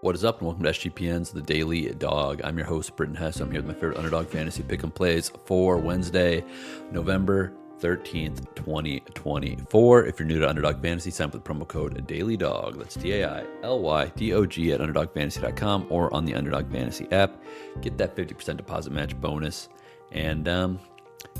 What is up, and welcome to SGPN's The Daily Dog. I'm your host, Britton Hess. I'm here with my favorite Underdog Fantasy Pick'em plays for Wednesday, November 13th, 2024. If you're new to Underdog Fantasy, sign up with the promo code DailyDog. That's DAILYDOG at UnderdogFantasy.com or on the Underdog Fantasy app. Get that 50% deposit match bonus and,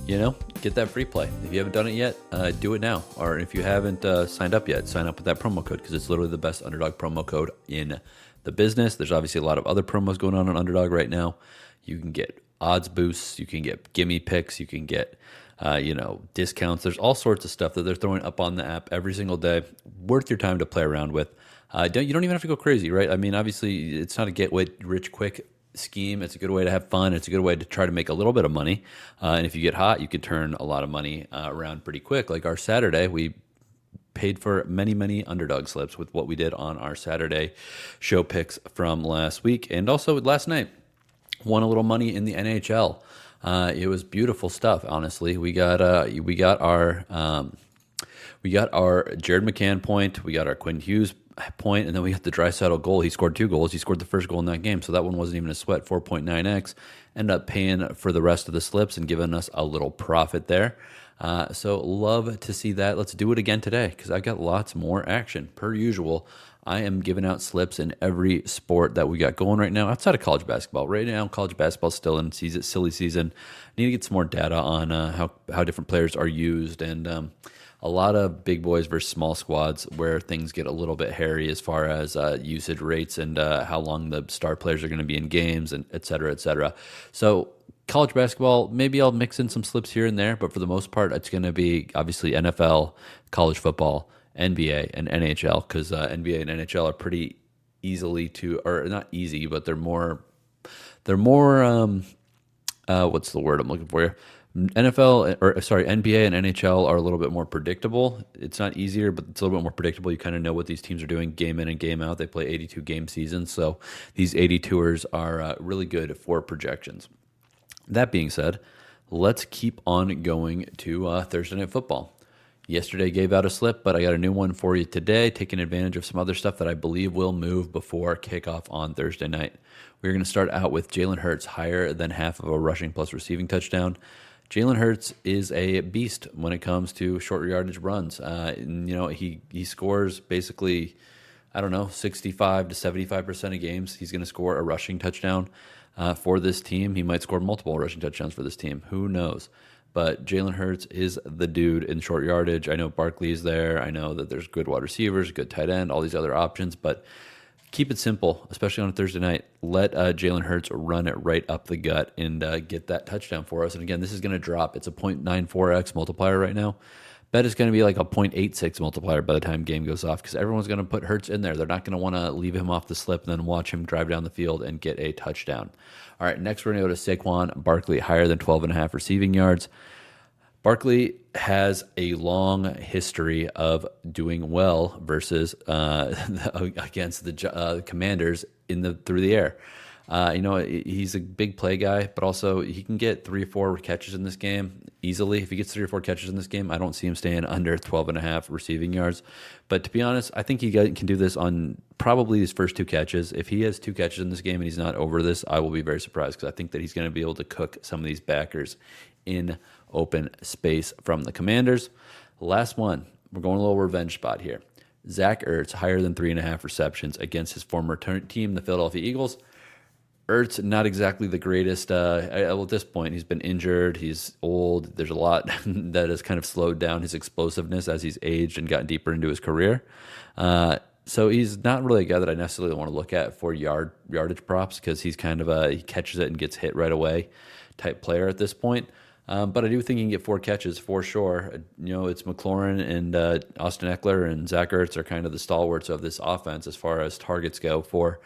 get that free play. If you haven't done it yet, do it now. Or if you haven't signed up yet, sign up with that promo code because it's literally the best Underdog promo code in the business. There's obviously a lot of other promos going on Underdog right now. You can get odds boosts, you can get gimme picks, you can get discounts. There's all sorts of stuff that they're throwing up on the app every single day. Worth your time to play around with. You don't even have to go crazy, right? I mean, obviously, it's not a get rich quick scheme. It's a good way to have fun. It's a good way to try to make a little bit of money. And if you get hot, you can turn a lot of money around pretty quick. Like our Saturday, we paid for many Underdog slips with what we did on our Saturday show picks from last week. And also last night, won a little money in the NHL. It was beautiful stuff, honestly. We got our Jared McCann point, we got our Quinn Hughes point, and then we got the Draisaitl goal. He scored 2 goals. He scored the first goal in that game, so that one wasn't even a sweat, 4.9x. Ended up paying for the rest of the slips and giving us a little profit there. So love to see that. Let's do it again today because I got lots more action. Per usual, I am giving out slips in every sport that we got going right now outside of college basketball. Right now, college basketball is still in silly season. I need to get some more data on how different players are used and a lot of big boys versus small squads where things get a little bit hairy as far as usage rates and how long the star players are going to be in games and et cetera, et cetera. So college basketball, maybe I'll mix in some slips here and there, but for the most part, it's going to be obviously NFL, college football, NBA, and NHL because NBA and NHL are pretty easily or not easy, but they're more what's the word I'm looking for here? NBA and NHL are a little bit more predictable. It's not easier, but it's a little bit more predictable. You kind of know what these teams are doing game in and game out. They play 82 game seasons, so these 82ers are really good for projections. That being said, let's keep on going to Thursday Night Football. Yesterday gave out a slip, but I got a new one for you today, taking advantage of some other stuff that I believe will move before kickoff on Thursday night. We're going to start out with Jalen Hurts higher than half of a rushing plus receiving touchdown. Jalen Hurts is a beast when it comes to short yardage runs. He scores basically, 65 to 75% of games. He's going to score a rushing touchdown for this team. He might score multiple rushing touchdowns for this team. Who knows? But Jalen Hurts is the dude in short yardage. I know Barkley is there. I know that there's good wide receivers, good tight end, all these other options. But keep it simple, especially on a Thursday night. Let Jalen Hurts run it right up the gut and get that touchdown for us. And again, this is going to drop. It's a 0.94x multiplier right now. Bet is going to be like a 0.86 multiplier by the time game goes off because everyone's going to put Hurts in there. They're not going to want to leave him off the slip and then watch him drive down the field and get a touchdown. All right, next we're going to go to Saquon Barkley, higher than 12.5 receiving yards. Barkley has a long history of doing well versus against the Commanders through the air. He's a big play guy, but also he can get 3 or 4 catches in this game easily. If he gets 3 or 4 catches in this game, I don't see him staying under 12.5 receiving yards. But to be honest, I think he can do this on probably his first 2 catches. If he has 2 catches in this game and he's not over this, I will be very surprised because I think that he's going to be able to cook some of these backers in open space from the Commanders. Last one, we're going a little revenge spot here. Zach Ertz, higher than 3.5 receptions against his former team, the Philadelphia Eagles. Ertz, not exactly the greatest. At this point, he's been injured. He's old. There's a lot that has kind of slowed down his explosiveness as he's aged and gotten deeper into his career. So he's not really a guy that I necessarily want to look at for yardage props because he's kind of he catches it and gets hit right away type player at this point. But I do think he can get 4 catches for sure. It's McLaurin and Austin Eckler and Zach Ertz are kind of the stalwarts of this offense as far as targets go for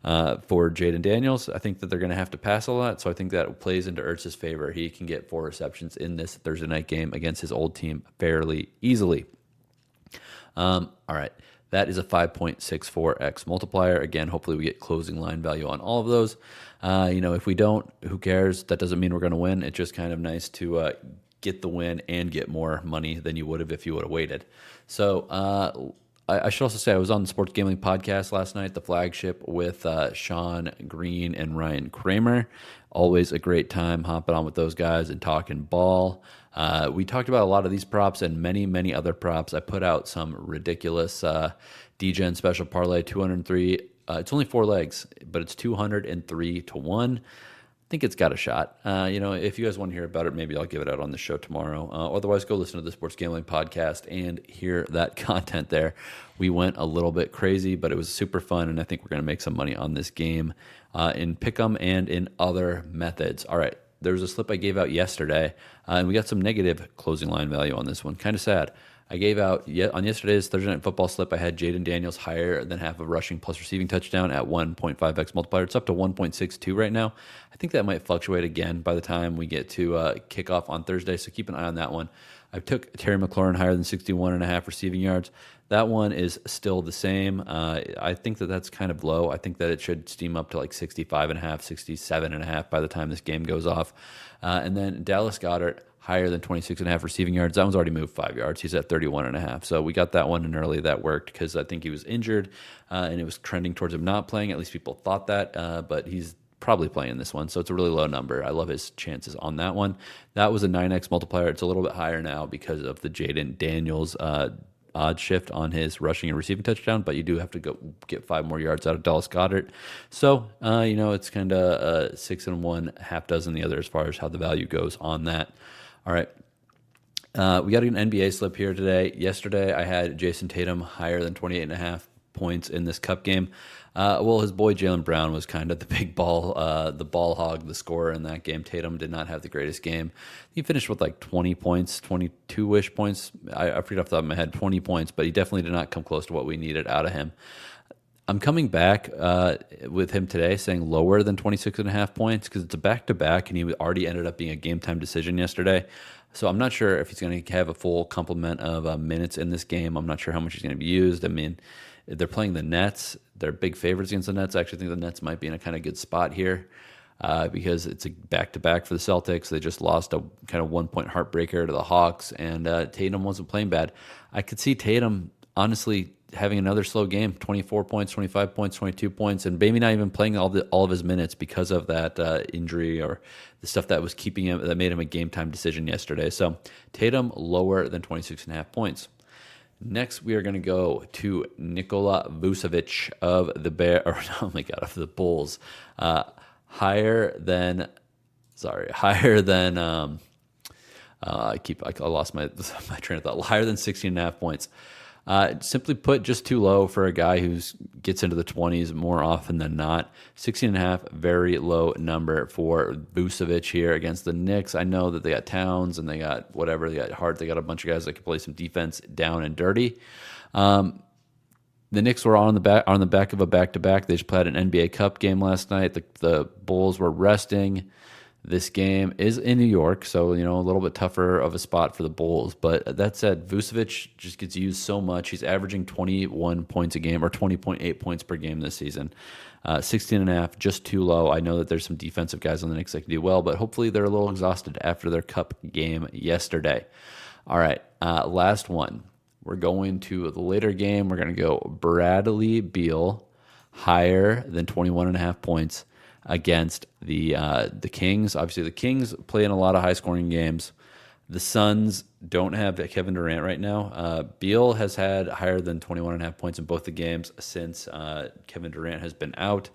Jayden Daniels. I think that they're going to have to pass a lot, so I think that plays into Ertz's favor. He can get 4 receptions in this Thursday night game against his old team fairly easily. All right. That is a 5.64x multiplier. Again, hopefully we get closing line value on all of those. If we don't, who cares? That doesn't mean we're going to win. It's just kind of nice to get the win and get more money than you would have if you would have waited. So I should also say I was on the Sports Gambling Podcast last night, the flagship with Sean Green and Ryan Kramer. Always a great time hopping on with those guys and talking ball. We talked about a lot of these props and many, many other props. I put out some ridiculous DGen special parlay, 203. It's only 4 legs, but it's 203 to 1. I think it's got a shot. If you guys want to hear about it, maybe I'll give it out on the show tomorrow. Otherwise, go listen to the Sports Gambling Podcast and hear that content there. We went a little bit crazy, but it was super fun, and I think we're going to make some money on this game in Pick'em and in other methods. All right, there was a slip I gave out yesterday, and we got some negative closing line value on this one. Kind of sad. I gave out on yesterday's Thursday Night Football slip, I had Jayden Daniels higher than half of rushing plus receiving touchdown at 1.5x multiplier. It's up to 1.62 right now. I think that might fluctuate again by the time we get to kickoff on Thursday, so keep an eye on that one. I took Terry McLaurin higher than 61.5 receiving yards. That one is still the same. I think that's kind of low. I think that it should steam up to like 65.5, 67.5 by the time this game goes off. And then Dallas Goedert, higher than 26.5 receiving yards. That one's already moved 5 yards. He's at 31.5. So we got that one in early. That worked because I think he was injured and it was trending towards him not playing. At least people thought that, but he's probably playing this one. So it's a really low number. I love his chances on that one. That was a 9x multiplier. It's a little bit higher now because of the Jayden Daniels odd shift on his rushing and receiving touchdown, but you do have to go get 5 more yards out of Dallas Goedert. So, it's kind of 6 and 1, half dozen the other as far as how the value goes on that. All right. We got an NBA slip here today. Yesterday, I had Jayson Tatum higher than 28.5 points in this cup game. His boy Jalen Brown was kind of the big ball, the ball hog, the scorer in that game. Tatum did not have the greatest game. He finished with like 20 points, 22-ish points. I forget off the top of my head, 20 points, but he definitely did not come close to what we needed out of him. I'm coming back with him today saying lower than 26.5 points because it's a back-to-back, and he already ended up being a game-time decision yesterday. So I'm not sure if he's going to have a full complement of minutes in this game. I'm not sure how much he's going to be used. I mean, they're playing the Nets. They're big favorites against the Nets. I actually think the Nets might be in a kind of good spot here because it's a back-to-back for the Celtics. They just lost a kind of 1-point heartbreaker to the Hawks, and Tatum wasn't playing bad. I could see Tatum, honestly, having another slow game, 24 points, 25 points, 22 points, and maybe not even playing all of his minutes because of that injury or the stuff that was keeping him, that made him a game-time decision yesterday. So Tatum lower than 26.5 points. Next, we are going to go to Nikola Vucevic of the of the Bulls. Higher than I lost my train of thought. Higher than 16.5 points. Simply put, just too low for a guy who gets into the 20s more often than not. 16.5, very low number for Vucevic here against the Knicks. I know that they got Towns and they got whatever. They got Hart. They got a bunch of guys that can play some defense down and dirty. The Knicks were on the back of a back-to-back. They just played an NBA Cup game last night. The Bulls were resting. This game is in New York, so a little bit tougher of a spot for the Bulls. But that said, Vucevic just gets used so much. He's averaging 21 points a game, or 20.8 points per game this season. 16.5, just too low. I know that there's some defensive guys on the Knicks that can do well, but hopefully they're a little exhausted after their Cup game yesterday. All right, last one. We're going to the later game. We're going to go Bradley Beal, higher than 21.5 points. Against the Kings. Obviously, the Kings play in a lot of high-scoring games. The Suns don't have Kevin Durant right now. Beal has had higher than 21.5 points in both the games since Kevin Durant has been out.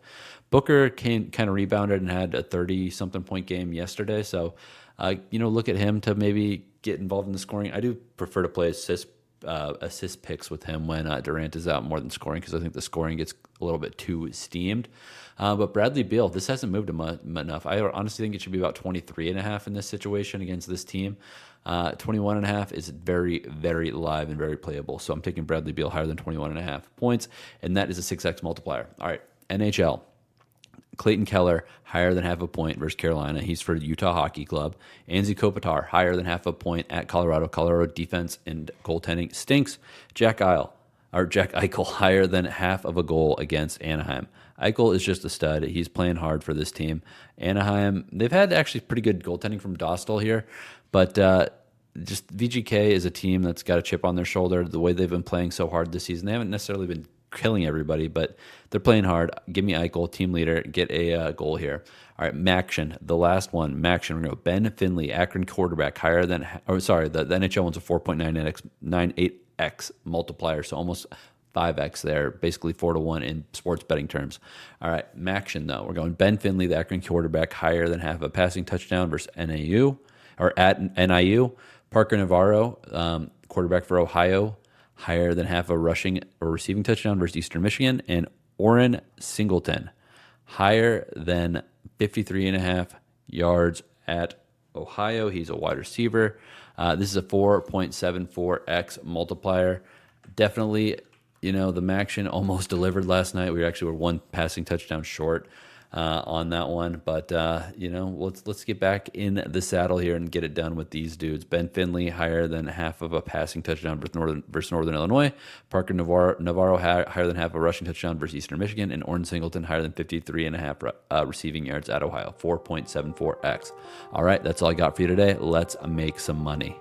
Booker kind of rebounded and had a 30-something point game yesterday. So, look at him to maybe get involved in the scoring. I do prefer to play assist picks with him when Durant is out more than scoring because I think the scoring gets a little bit too steamed. But Bradley Beal, this hasn't moved him enough. I honestly think it should be about 23.5 in this situation against this team. 21.5 is very, very live and very playable. So I'm taking Bradley Beal higher than 21.5 points, and that is a 6x multiplier. All right, NHL. Clayton Keller, higher than half a point versus Carolina. He's for Utah Hockey Club. Anze Kopitar, higher than half a point at Colorado. Colorado defense and goaltending stinks. Jack Eichel, higher than half of a goal against Anaheim. Eichel is just a stud. He's playing hard for this team. Anaheim, they've had actually pretty good goaltending from Dostal here, but just VGK is a team that's got a chip on their shoulder. The way they've been playing so hard this season, they haven't necessarily been killing everybody, but they're playing hard. Give me Eichel, team leader, get a goal here. All right, MACtion, the last one. MACtion, we're going to go Ben Finley, Akron quarterback, higher than, the NHL one's a 4.98x multiplier, so almost 5x there, basically 4-1 in sports betting terms. All right, MACtion though, we're going Ben Finley, the Akron quarterback, higher than half a passing touchdown versus NAU, or at NIU. Parker Navarro, quarterback for Ohio, higher than half a rushing or receiving touchdown versus Eastern Michigan. And Oran Singleton, higher than 53.5 yards at Ohio. He's a wide receiver. This is a 4.74x multiplier. Definitely, the MACtion almost delivered last night. We were one passing touchdown short on that one. But, let's get back in the saddle here and get it done with these dudes. Ben Finley, higher than half of a passing touchdown versus Northern Illinois. Parker Navarro higher than half a rushing touchdown versus Eastern Michigan. And Oran Singleton, higher than 53.5 receiving yards at Ohio, 4.74x. All right, that's all I got for you today. Let's make some money.